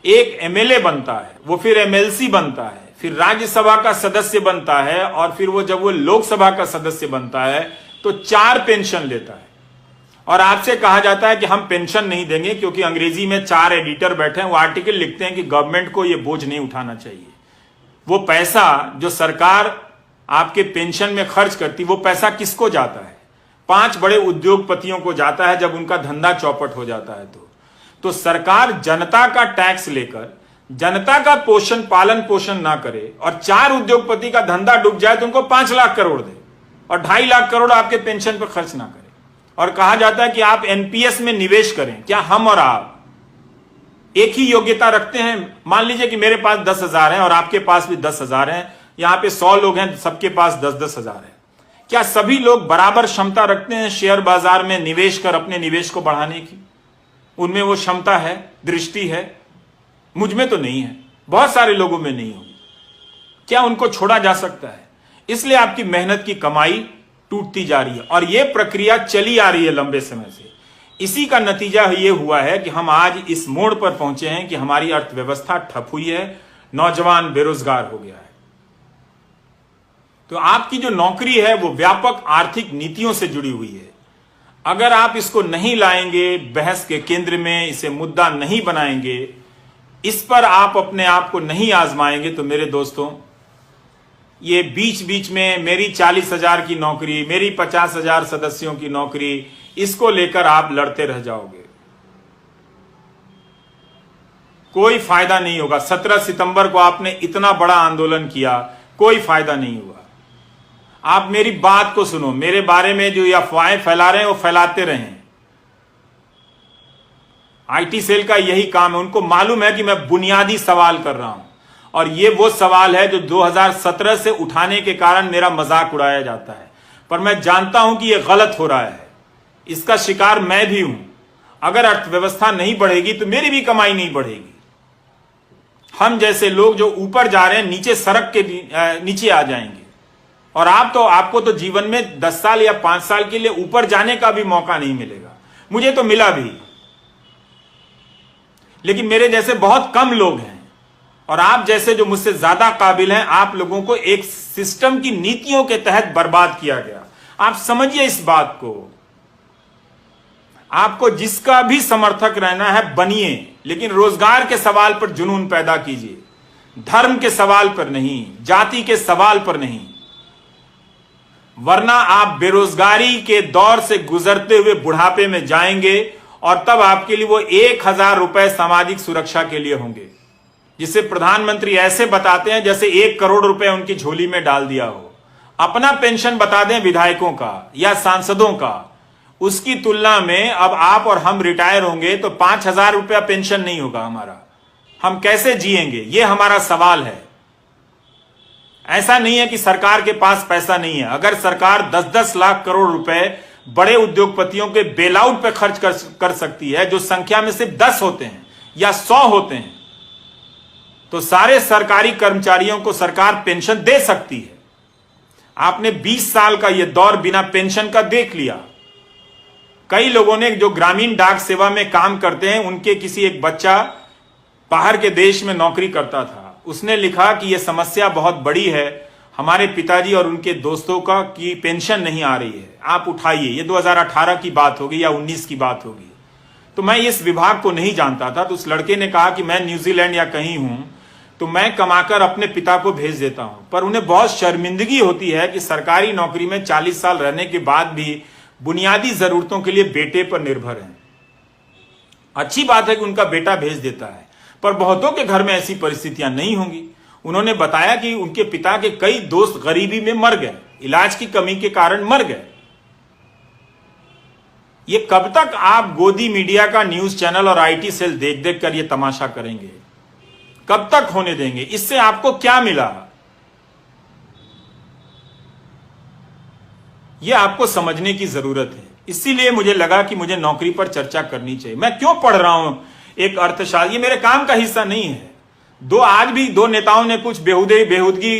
एक एमएलए बनता है, वो फिर एमएलसी बनता है, फिर राज्यसभा का सदस्य बनता है, और फिर वो जब वो लोकसभा का सदस्य बनता है तो 4 पेंशन लेता है। और आपसे कहा जाता है कि हम पेंशन नहीं देंगे, क्योंकि अंग्रेजी में 4 एडिटर बैठे हैं, वो आर्टिकल लिखते हैं कि गवर्नमेंट को ये बोझ नहीं उठाना चाहिए। वो पैसा जो सरकार आपके पेंशन में खर्च करती, वो पैसा किसको जाता है? 5 बड़े उद्योगपतियों को जाता है जब उनका धंधा चौपट हो जाता है। तो सरकार जनता का टैक्स लेकर जनता का पालन पोषण ना करे और 4 उद्योगपति का धंधा डूब जाए तो उनको 5 लाख करोड़ दे और 2.5 लाख करोड़ आपके पेंशन पर खर्च ना करे। और कहा जाता है कि आप एनपीएस में निवेश करें। क्या हम और आप एक ही योग्यता रखते हैं? मान लीजिए कि मेरे पास 10,000 है और आपके पास भी 10,000 है, यहां पे 100 लोग हैं, सबके पास 10-10 हजार है। क्या सभी लोग बराबर क्षमता रखते हैं शेयर बाजार में निवेश कर अपने निवेश को बढ़ाने की? उनमें वो क्षमता है, दृष्टि है? मुझ में तो नहीं है, बहुत सारे लोगों में नहीं होगी। क्या उनको छोड़ा जा सकता है? इसलिए आपकी मेहनत की कमाई टूटती जा रही है और यह प्रक्रिया चली आ रही है लंबे समय से। इसी का नतीजा यह हुआ है कि हम आज इस मोड़ पर पहुंचे हैं कि हमारी अर्थव्यवस्था ठप हुई है, नौजवान बेरोजगार हो गया है। तो आपकी जो नौकरी है वो व्यापक आर्थिक नीतियों से जुड़ी हुई है। अगर आप इसको नहीं लाएंगे बहस के केंद्र में, इसे मुद्दा नहीं बनाएंगे, इस पर आप अपने आप को नहीं आजमाएंगे, तो मेरे दोस्तों, ये बीच बीच में मेरी 40,000 की नौकरी, मेरी 50,000 सदस्यों की नौकरी, इसको लेकर आप लड़ते रह जाओगे। कोई फायदा नहीं होगा। 17 सितंबर को आपने इतना बड़ा आंदोलन किया, कोई फायदा नहीं हुआ। आप मेरी बात को सुनो, मेरे बारे में जो अफवाहें फैला रहे हैं वो फैलाते रहें। आईटी सेल का यही काम है। उनको मालूम है कि मैं बुनियादी सवाल कर रहा हूं और ये वो सवाल है जो 2017 से उठाने के कारण मेरा मजाक उड़ाया जाता है, पर मैं जानता हूं कि यह गलत हो रहा है। इसका शिकार मैं भी हूं। अगर अर्थव्यवस्था नहीं बढ़ेगी तो मेरी भी कमाई नहीं बढ़ेगी। हम जैसे लोग जो ऊपर जा रहे हैं नीचे सड़क के नीचे आ जाएंगे। और आपको तो जीवन में 10 साल या 5 साल के लिए ऊपर जाने का भी मौका नहीं मिलेगा। मुझे तो मिला भी, लेकिन मेरे जैसे बहुत कम लोग हैं और आप जैसे जो मुझसे ज्यादा काबिल हैं, आप लोगों को एक सिस्टम की नीतियों के तहत बर्बाद किया गया। आप समझिए इस बात को। आपको जिसका भी समर्थक रहना है बनिए, लेकिन रोजगार के सवाल पर जुनून पैदा कीजिए, धर्म के सवाल पर नहीं, जाति के सवाल पर नहीं, वरना आप बेरोजगारी के दौर से गुजरते हुए बुढ़ापे में जाएंगे और तब आपके लिए वो 1,000 रुपए सामाजिक सुरक्षा के लिए होंगे, जिसे प्रधानमंत्री ऐसे बताते हैं जैसे 1 करोड़ रुपए उनकी झोली में डाल दिया हो। अपना पेंशन बता दें विधायकों का या सांसदों का, उसकी तुलना में अब आप और हम रिटायर होंगे तो 5,000 रुपया पेंशन नहीं होगा हमारा। हम कैसे जिएंगे, ये हमारा सवाल है। ऐसा नहीं है कि सरकार के पास पैसा नहीं है। अगर सरकार 10-10 लाख करोड़ रुपए बड़े उद्योगपतियों के बेलआउट पे खर्च कर सकती है, जो संख्या में सिर्फ 10 होते हैं या 100 होते हैं, तो सारे सरकारी कर्मचारियों को सरकार पेंशन दे सकती है। आपने 20 साल का यह दौर बिना पेंशन का देख लिया। कई लोगों ने जो ग्रामीण डाक सेवा में काम करते हैं, उनके किसी एक बच्चा बाहर के देश में नौकरी करता था, उसने लिखा कि यह समस्या बहुत बड़ी है, हमारे पिताजी और उनके दोस्तों का की पेंशन नहीं आ रही है, आप उठाइए। ये 2018 की बात होगी या 19 की बात होगी। तो मैं इस विभाग को नहीं जानता था, तो उस लड़के ने कहा कि मैं न्यूजीलैंड या कहीं हूं तो मैं कमाकर अपने पिता को भेज देता हूं। पर उन्हें बहुत शर्मिंदगी होती है कि सरकारी नौकरी में 40 साल रहने के बाद भी बुनियादी जरूरतों के लिए बेटे पर निर्भर हैं। अच्छी बात है कि उनका बेटा भेज देता है, पर बहुतों के घर में ऐसी परिस्थितियां नहीं होंगी। उन्होंने बताया कि उनके पिता के कई दोस्त गरीबी में मर गए, इलाज की कमी के कारण मर गए। ये कब तक आप गोदी मीडिया का न्यूज चैनल और आईटी सेल देख देख कर ये तमाशा करेंगे? कब तक होने देंगे? इससे आपको क्या मिला? यह आपको समझने की जरूरत है। इसीलिए मुझे लगा कि मुझे नौकरी पर चर्चा करनी चाहिए। मैं क्यों पढ़ रहा हूं एक अर्थशास्त्र, ये मेरे काम का हिस्सा नहीं है। आज भी दो नेताओं ने कुछ बेहुदगी